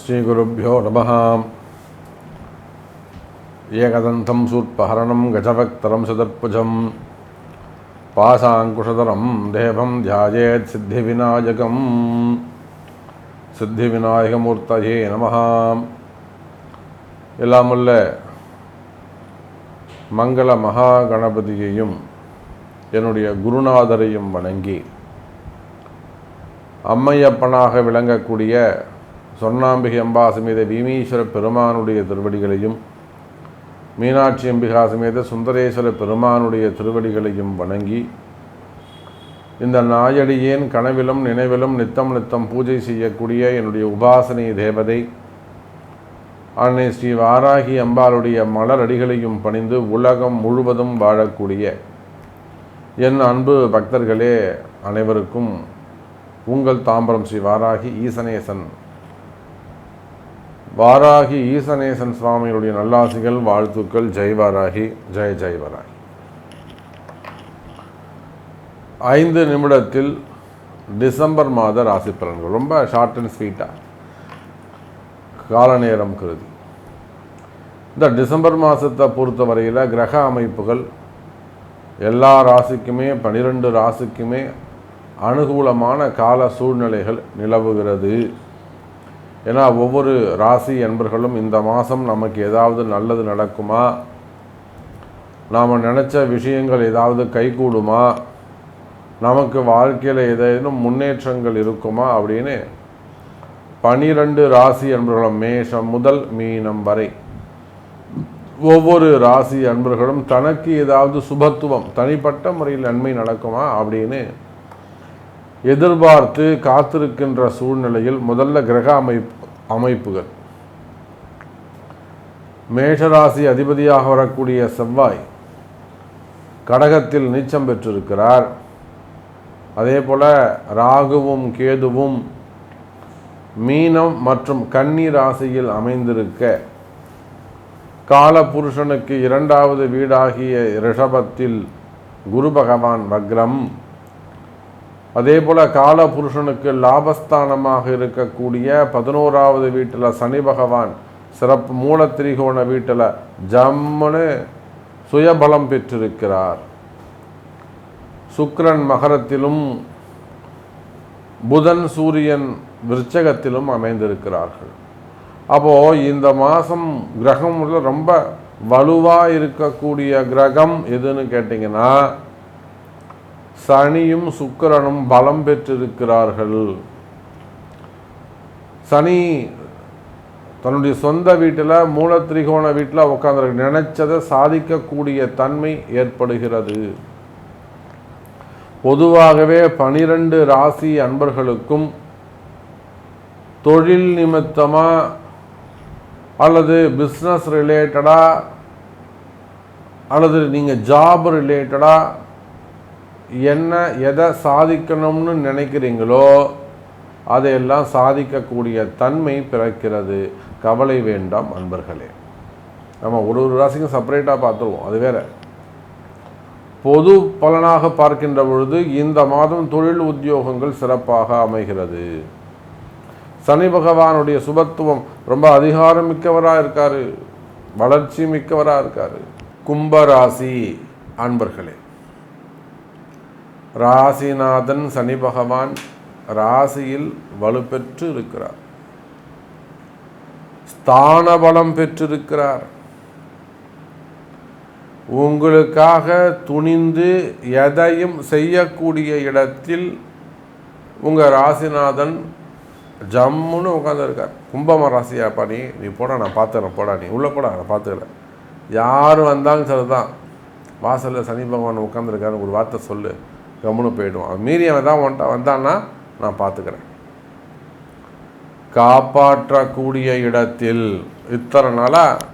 ஸ்ரீகுருभ्यो நமः. ஏகதந்தம் சூர்பஹரணம் கஜவக்தரம் சதர்ப்புஜம் பாசாங்குஷதரம் தேவம் தியாயேத் சித்திவிநாயகம். சித்திவிநாயகமூர்த்தயே நமः. எல்லாமுள்ள மங்கள மகா கணபதியையும் என்னுடைய குருநாதரையும் வணங்கி அம்மையப்பனாக விளங்கக்கூடிய சொர்ணாம்பிகை அம்பா சமேத பீமேஸ்வர பெருமானுடைய திருவடிகளையும் மீனாட்சி அம்பிகா சமேத சுந்தரேஸ்வர பெருமானுடைய திருவடிகளையும் வணங்கி இந்த நாயடியேன் கனவிலும் நினைவிலும் நித்தம் நித்தம் பூஜை செய்யக்கூடிய என்னுடைய உபாசனை தேவதை அன்னை ஸ்ரீ வாராகி அம்பாளுடைய மலரடிகளையும் பணிந்து உலகம் முழுவதும் வாழக்கூடிய என் அன்பு பக்தர்களே அனைவருக்கும் உங்கள் தாம்பரம் ஸ்ரீ வாராகி ஈசனேசன் சுவாமிகளுடைய நல்லாசிகள் வாழ்த்துக்கள். ஜெய் வாராகி, ஜெய் ஜெய் வாராகி. 5 நிமிடத்தில் டிசம்பர் மாத ராசி பலன்கள். ரொம்ப ஷார்ட் அண்ட் ஸ்வீட்டாக, கால நேரம் கருதி. இந்த டிசம்பர் மாதத்தை பொறுத்த வரையில் கிரக அமைப்புகள் எல்லா ராசிக்குமே 12 ராசிக்குமே அனுகூலமான கால சூழ்நிலைகள் நிலவுகிறது. ஏன்னா ஒவ்வொரு ராசி என்பர்களும் இந்த மாதம் நமக்கு ஏதாவது நல்லது நடக்குமா, நாம் நினச்ச விஷயங்கள் ஏதாவது கைகூடுமா, நமக்கு வாழ்க்கையில் ஏதேனும் முன்னேற்றங்கள் இருக்குமா அப்படின்னு 12 ராசி அன்பர்களும் மேஷம் முதல் மீனம் வரை ஒவ்வொரு ராசி அன்பர்களும் தனக்கு ஏதாவது சுபத்துவம் தனிப்பட்ட முறையில் நன்மை நடக்குமா அப்படின்னு எதிர்பார்த்து காத்திருக்கின்ற சூழ்நிலையில் முதல்ல கிரக அமைப்புகள். மேஷராசி அதிபதியாக வரக்கூடிய செவ்வாய் கடகத்தில் நீச்சம் பெற்றிருக்கிறார். அதே போல ராகுவும் கேதுவும் மீனம் மற்றும் கன்னி ராசியில் அமைந்திருக்க கால புருஷனுக்கு 2வது வீடாகிய ரிஷபத்தில் குரு பகவான் வக்ரம். அதே போல் கால புருஷனுக்கு லாபஸ்தானமாக இருக்கக்கூடிய 11வது வீட்டில் சனி பகவான் சிறப்பு மூலத்திரிகோண வீட்டில் ஜம்முன்னு சுயபலம் பெற்றிருக்கிறார். சுக்கிரன் மகரத்திலும் புதன் சூரியன் விருச்சகத்திலும் அமைந்திருக்கிறார்கள். அப்போது இந்த மாதம் கிரகம் ரொம்ப வலுவாக இருக்கக்கூடிய கிரகம் எதுன்னு கேட்டிங்கன்னா சனியும் சுக்கிரனும் பலம் பெற்றிருக்கிறார்கள். சனி தன்னுடைய சொந்த வீட்டில் மூலத்திரிகோண வீட்டில் உட்கார்ந்து நினைச்சதை சாதிக்கக்கூடிய தன்மை ஏற்படுகிறது. பொதுவாகவே 12 ராசி அன்பர்களுக்கும் தொழில் நிமித்தமாக அல்லது பிஸ்னஸ் ரிலேட்டடாக அல்லது நீங்கள் ஜாப் ரிலேட்டடாக எதை சாதிக்கணும்னு நினைக்கிறீங்களோ அதையெல்லாம் சாதிக்கக்கூடிய தன்மை பிறக்கிறது. கவலை வேண்டாம் அன்பர்களே. நம்ம ஒரு ராசிக்கும் செப்பரேட்டாக பார்த்துருவோம், அது வேற. பொது பலனாக பார்க்கின்ற பொழுது இந்த மாதம் தொழில் உத்தியோகங்கள் சிறப்பாக அமைகிறது. சனி பகவானுடைய சுபத்துவம் ரொம்ப அதிகாரம் மிக்கவராக இருக்காரு, வளர்ச்சி மிக்கவராக இருக்காரு. கும்பராசி அன்பர்களே, ராசிநாதன் சனி பகவான் ராசியில் வலுப்பெற்று இருக்கிறார், ஸ்தான பலம் பெற்றிருக்கிறார். உங்களுக்காக துணிந்து எதையும் செய்யக்கூடிய இடத்தில் உங்கள் ராசிநாதன் ஜம்முன்னு உட்காந்துருக்கார். கும்பம ராசியாப்பா, நீ போடா, நான் பார்த்துக்கிறேன், போடா, நீ உள்ளே போடா, நான் பார்த்துக்கிறேன். யார் வந்தாலும் சரிதான், வாசலில் சனி பகவான் உட்காந்துருக்காரு, ஒரு வார்த்தை சொல்லு, கம்முன்னு போயிடுவான். மீறி அவன் தான் வந்தான்னா நான் பார்த்துக்கிறேன். காப்பாற்றக்கூடிய இடத்தில் இத்தனை நாளாக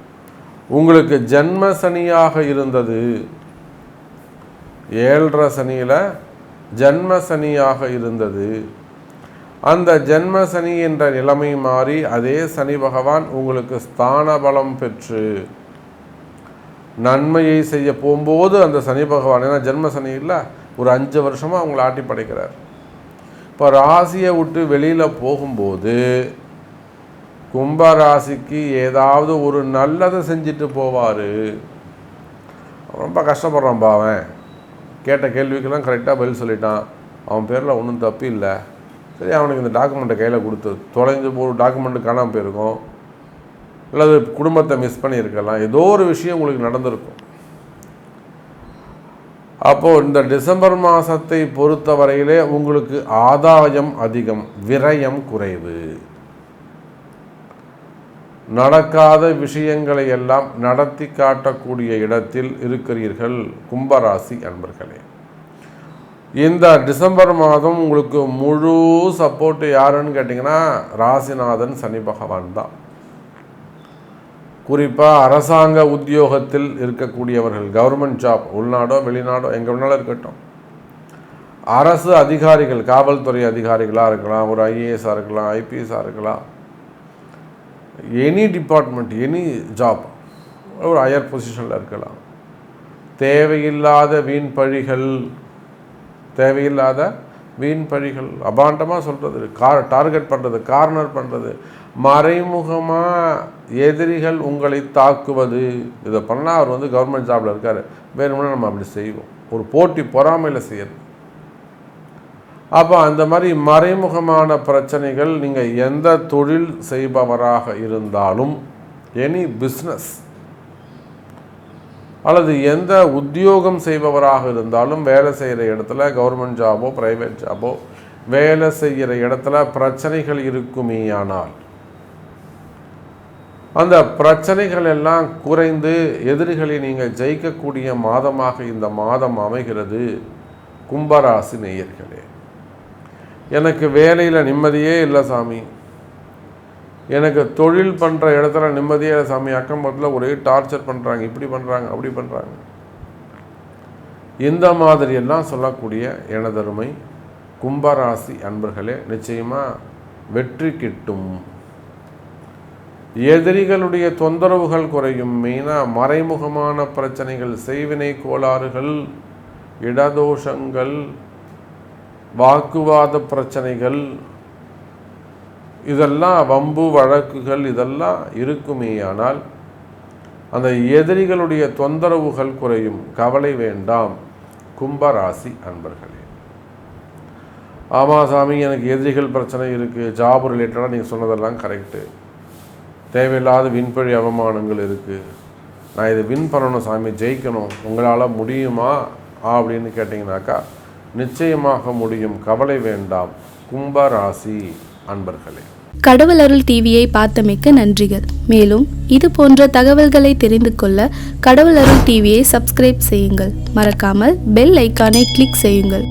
உங்களுக்கு ஜென்ம சனியாக இருந்தது, 7.5 சனியில் ஜென்ம சனியாக இருந்தது. அந்த ஜென்ம சனி என்ற நிலைமை மாறி அதே சனி பகவான் உங்களுக்கு ஸ்தான பலம் பெற்று நன்மையை செய்ய போகும்போது அந்த சனி பகவான், ஏன்னா ஜென்ம சனி இல்லை, ஒரு 5 வருஷமாக அவங்கள ஆட்டி படைக்கிறார். இப்போ ராசியை விட்டு வெளியில் போகும்போது கும்பராசிக்கு ஏதாவது ஒரு நல்லதை செஞ்சுட்டு போவார். ரொம்ப கஷ்டப்படுறான் அவன், கேட்ட கேள்விக்கெல்லாம் கரெக்டாக பதில் சொல்லிட்டான், அவன் பேரில் ஒன்றும் தப்பு இல்லை, சரி அவனுக்கு இந்த டாக்குமெண்ட்டை கையில் கொடுத்து தொலைஞ்சு ஒரு டாக்குமெண்ட்டு காணாமல் போயிருக்கும், அல்லது குடும்பத்தை மிஸ் பண்ணியிருக்கலாம், ஏதோ ஒரு விஷயம் உங்களுக்கு நடந்திருக்கும். அப்போது இந்த டிசம்பர் மாதத்தை பொறுத்தவரையிலே உங்களுக்கு ஆதாயம் அதிகம், விரயம் குறைவு. நடக்காத விஷயங்களை எல்லாம் நடத்தி காட்டக்கூடிய இடத்தில் இருக்கிறீர்கள் கும்பராசி அன்பர்களே. இந்த டிசம்பர் மாதம் உங்களுக்கு முழு சப்போர்ட்டு யாருன்னு கேட்டிங்கன்னா ராசிநாதன் சனி பகவான் தான். குறிப்பாக அரசாங்க உத்தியோகத்தில் இருக்கக்கூடியவர்கள், கவர்மெண்ட் ஜாப், உள்நாடோ வெளிநாடோ எங்கே வேணாலும் இருக்கட்டும், அரசு அதிகாரிகள், காவல்துறை அதிகாரிகளாக இருக்கலாம், ஒரு ஐஏஎஸ்ஸாக இருக்கலாம், ஐபிஎஸ்ஸாக இருக்கலாம், எனி டிபார்ட்மெண்ட், எனி ஜாப், ஒரு ஹையர் பொசிஷனில் இருக்கலாம். தேவையில்லாத வீண் பழிகள் அபாண்டமாக சொல்கிறது, டார்கெட் பண்ணுறது, கார்னர் பண்ணுறது, மறைமுகமாக எதிரிகள் உங்களை தாக்குவது, இதை பண்ணால் அவர் கவர்மெண்ட் ஜாபில் இருக்கார், வேணும்னா நம்ம அப்படி செய்வோம், ஒரு போட்டி பொறாமையில் செய்யறது. அப்போ அந்த மாதிரி மறைமுகமான பிரச்சனைகள், நீங்கள் எந்த தொழில் செய்பவராக இருந்தாலும், எனி பிஸ்னஸ் அல்லது எந்த உத்தியோகம் செய்பவராக இருந்தாலும், வேலை செய்கிற இடத்துல கவர்மெண்ட் ஜாபோ ப்ரைவேட் ஜாபோ வேலை செய்கிற இடத்துல பிரச்சனைகள் இருக்குமேயானால் அந்த பிரச்சனைகள் எல்லாம் குறைந்து எதிரிகளை நீங்கள் ஜெயிக்கக்கூடிய மாதமாக இந்த மாதம் அமைகிறது. கும்பராசி நேயர்களே, எனக்கு வேலையில் நிம்மதியே இல்லை சாமி, எனக்கு தொழில் பண்ணுற இடத்துல நிம்மதியே இல்லை சாமி, அக்கம் பக்கத்தில் ஒரே டார்ச்சர் பண்ணுறாங்க, இப்படி பண்ணுறாங்க, அப்படி பண்ணுறாங்க, இந்த மாதிரியெல்லாம் சொல்லக்கூடிய எனதருமை கும்பராசி அன்பர்களே, நிச்சயமாக வெற்றி கிட்டும். எதிரிகளுடைய தொந்தரவுகள் குறையும். மெயினாக மறைமுகமான பிரச்சனைகள், செய்வினை கோளாறுகள், இடதோஷங்கள், வாக்குவாத பிரச்சனைகள், இதெல்லாம் வம்பு வழக்குகள் இதெல்லாம் இருக்குமேயானால் அந்த எதிரிகளுடைய தொந்தரவுகள் குறையும். கவலை வேண்டாம் கும்பராசி அன்பர்களே. ஆமாம் சாமி, எனக்கு எதிரிகள் பிரச்சனை இருக்குது, ஜாப் ரிலேட்டடாக நீங்கள் சொன்னதெல்லாம் கரெக்டு, தேவையில்லாத விண்பழி அவமானங்கள் இருக்குது, நான் இதை வின் பண்ணணும் சாமி, ஜெயிக்கணும், உங்களால் முடியுமா அப்படின்னு கேட்டிங்கனாக்கா நிச்சயமாக முடியும், கவலை வேண்டாம் கும்பராசி அன்பர்களே. கடவுள் அருள் டிவியை பார்த்தமைக்க நன்றிகள். மேலும் இது போன்ற தகவல்களை தெரிந்து கொள்ள கடவுள் அருள் டிவியை சப்ஸ்கிரைப் செய்யுங்கள். மறக்காமல் பெல் ஐக்கானை கிளிக் செய்யுங்கள்.